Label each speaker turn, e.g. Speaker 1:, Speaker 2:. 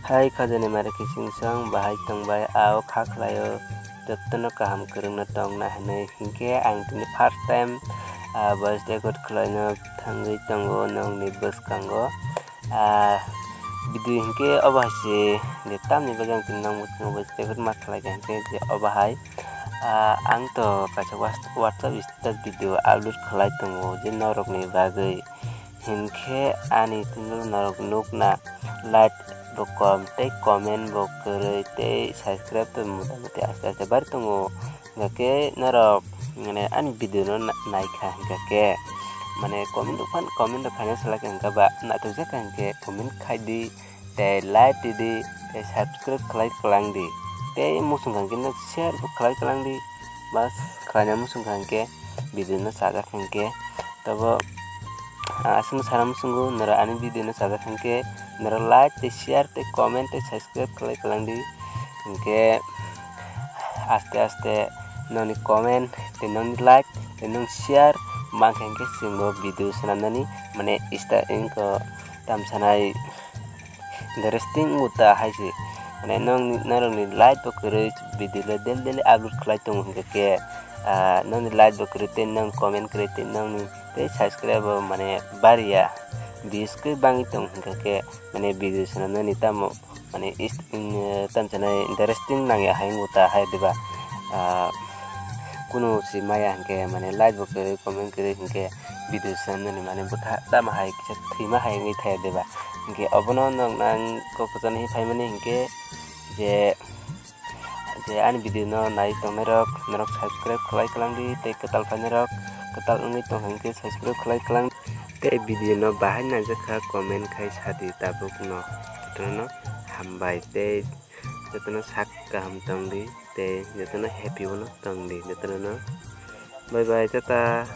Speaker 1: Hai khajani mare kising sang bahai tongbai ao khaklayo joto kaham kwrwngna tongna hinui hinkhe ang tini first time voice record khlaina thangui tongo nongni bwskango video hinkhe obahai de tamni bagui ang tini nong bwskango voice record ma khlaika hinkhe je obahai ang to kaisa whatsapp status video upload khlai tongo je norokni bagui hinkhe ani tini norok nukna like bo kom tei comment bo kwrwi tei subscribe to motamuti aste aste bari tongo hingkhe norok mane ani video no naikha hingkhe mane comment rok khaina salaka hingkhe ba naitokjaka hingkhe comment khai di tei like di tei subscribe khlai kwlangdi tei muchungkha hingkhe no share bo khlai kwlangdi bas khlaina muchungkha hingkhe video no sajak hingkhe tobo asung sana musungu nara ani video no sajak hingkhe nara like tei share tei comment tei subscribe khlai kwlangdi hingkhe aste aste nongni comment tei nongni like tei nong share mangkha hingkhe chwngbo video swnamnani mane ingko tamsanai interesting uta haisi mane norokni like bo kwrwi video lo daily upload khlai tongo hingkhe nongni like bo kwrwi tei nong comment kwrwi tei nongni tei subscribe bo mane bariya views khe bangui tongo hingkhe mane video swnamnani tamo mane tamsanai interesting nangya hainguta haideba kuno si maya hingkhe mane like bo kwrwi comment kwrwi hingkhe video swnamnani mane bwkha tamo hai kisa thwima haingui thayadeba hingkhe obono nang kokojani phaimani hingkhe je ani video no nai tongnai rok norok subscribe khlai kwlangdi tei kwtal phainai rok kwtal wngui tongkha hingkhe subscribe khlai kwlang tei video no bahai nangjakha comment khai sadi tabuk no joto no hmby tei joto no sak kaham tongdi tei joto no happy no tongdi joto no bye bye tata.